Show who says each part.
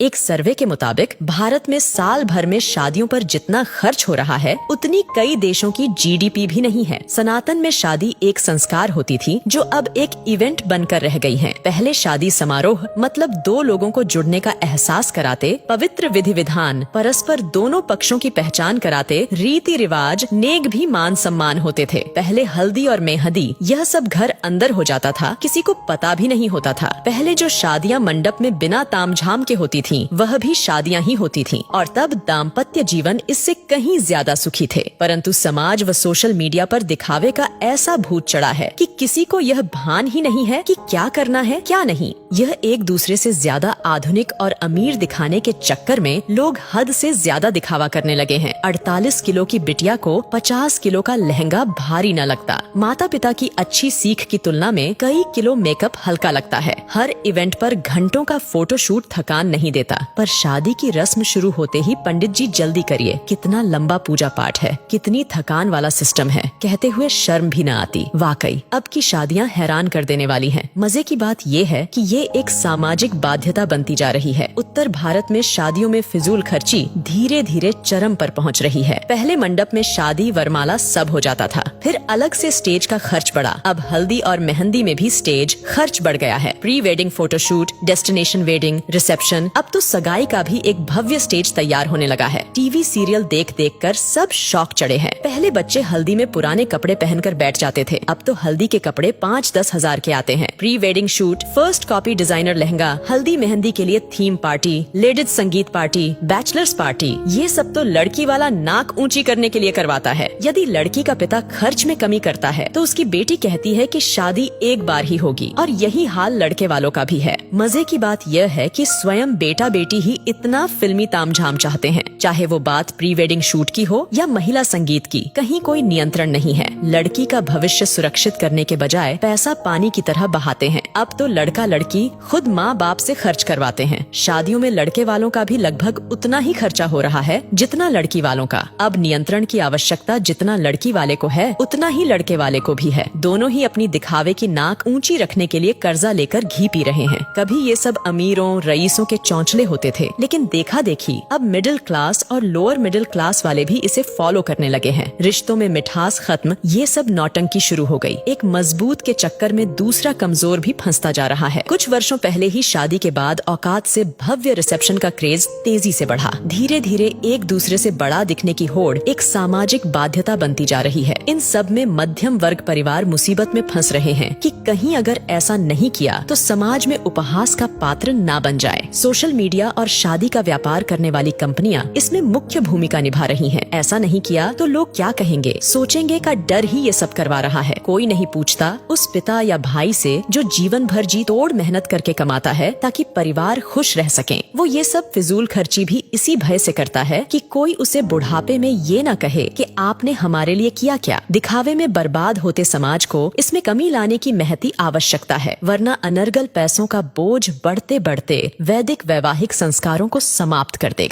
Speaker 1: एक सर्वे के मुताबिक भारत में साल भर में शादियों पर जितना खर्च हो रहा है उतनी कई देशों की जीडीपी भी नहीं है। सनातन में शादी एक संस्कार होती थी जो अब एक इवेंट बनकर रह गई है। पहले शादी समारोह मतलब दो लोगों को जुड़ने का एहसास कराते, पवित्र विधि विधान, परस्पर दोनों पक्षों की पहचान कराते, रीति रिवाज, नेक भी मान सम्मान होते थे। पहले हल्दी और मेहंदी यह सब घर अंदर हो जाता था, किसी को पता भी नहीं होता था। पहले जो शादियां मंडप में बिना तामझाम के होती थीं, वह भी शादियां ही होती थीं और तब दाम्पत्य जीवन इससे कहीं ज्यादा सुखी थे। परंतु समाज व सोशल मीडिया पर दिखावे का ऐसा भूत चढ़ा है कि किसी को यह भान ही नहीं है कि क्या करना है क्या नहीं। यह एक दूसरे से ज्यादा आधुनिक और अमीर दिखाने के चक्कर में लोग हद से ज्यादा दिखावा करने लगे हैं। 48 किलो की बिटिया को 50 किलो का लहंगा भारी न लगता। माता पिता की अच्छी सीख की तुलना में कई किलो मेकअप हल्का लगता है। हर इवेंट पर घंटों का फोटोशूट थकान नहीं देता, पर शादी की रस्म शुरू होते ही पंडित जी जल्दी करिए, कितना लंबा पूजा पाठ है, कितनी थकान वाला सिस्टम है, कहते हुए शर्म भी न आती। वाकई अब की शादियां हैरान कर देने वाली हैं। मजे की बात ये है कि ये एक सामाजिक बाध्यता बनती जा रही है। उत्तर भारत में शादियों में फिजूल खर्ची धीरे धीरे चरम पर पहुंच रही है। पहले मंडप में शादी वरमाला सब हो जाता था, फिर अलग से स्टेज का खर्च बढ़ा। अब हल्दी और मेहंदी में भी स्टेज खर्च बढ़ गया है। Pre wedding photoshoot, destination wedding, reception, अब तो सगाई का भी एक भव्य स्टेज तैयार होने लगा है। टीवी सीरियल देख देख कर सब शौक चढ़े हैं। पहले बच्चे हल्दी में पुराने कपड़े पहनकर बैठ जाते थे, अब तो हल्दी के कपड़े 5-10 हजार के आते हैं। Pre wedding shoot, first copy designer lehenga, हल्दी मेहंदी के लिए थीम पार्टी, लेडीज संगीत पार्टी, बैचलर्स पार्टी, ये सब तो लड़की वाला नाक ऊंची करने के लिए करवाता है। यदि लड़की का पिता खर्च में कमी करता है तो उसकी बेटी कहती है कि शादी एक बार ही होगी, और यही हाल लड़के वालों का भी है। मजे की बात यह है कि स्वयं बेटा बेटी ही इतना फिल्मी तामझाम चाहते हैं, चाहे वो बात प्री वेडिंग शूट की हो या महिला संगीत की, कहीं कोई नियंत्रण नहीं है। लड़की का भविष्य सुरक्षित करने के बजाय पैसा पानी की तरह बहाते हैं। अब तो लड़का लड़की खुद माँ बाप से खर्च करवाते हैं। शादियों में लड़के वालों का भी लगभग उतना ही खर्चा हो रहा है जितना लड़की वालों का। अब नियंत्रण की आवश्यकता जितना लड़की वाले को है उतना ही लड़के वाले को भी है। दोनों ही अपनी दिखावे की नाक ऊंची रखने के लिए कर्जा लेकर घी पी रहे हैं। कभी ये सब अमीरों रईसों के चौंचले होते थे, लेकिन देखा देखी अब मिडिल क्लास और लोअर मिडिल क्लास वाले भी इसे फॉलो करने लगे हैं। रिश्तों में मिठास खत्म, ये सब नौटंकी शुरू हो गई। एक मजबूत के चक्कर में दूसरा कमजोर भी फंसता जा रहा है। कुछ वर्षों पहले ही शादी के बाद औकात से भव्य रिसेप्शन का क्रेज तेजी से बढ़ा। धीरे धीरे एक दूसरे से बड़ा दिखने की होड़ एक सामाजिक बाध्यता बनती जा रही है। इन सब में मध्यम वर्ग परिवार मुसीबत में फंस रहे हैं कि कहीं अगर ऐसा नहीं किया तो समाज में उपहास का पात्र ना बन जाए। सोशल मीडिया और शादी का व्यापार करने वाली कंपनियां इसमें मुख्य भूमिका निभा रही हैं। ऐसा नहीं किया तो लोग क्या कहेंगे, सोचेंगे का डर ही ये सब करवा रहा है। कोई नहीं पूछता उस पिता या भाई से जो जीवन भर जी तोड़ मेहनत करके कमाता है ताकि परिवार खुश रह सकें। वो ये सब फिजूल खर्ची भी इसी भय से करता है कि कोई उसे बुढ़ापे में ये न कहे कि आपने हमारे लिए किया क्या। दिखावे में बर्बाद होते समाज को इसमें कमी लाने की महती आवश्यकता है, वरना अनर्गल पैसों का बोझ बढ़ते बढ़ते वैदिक वैवाहिक संस्कारों को समाप्त कर देगा।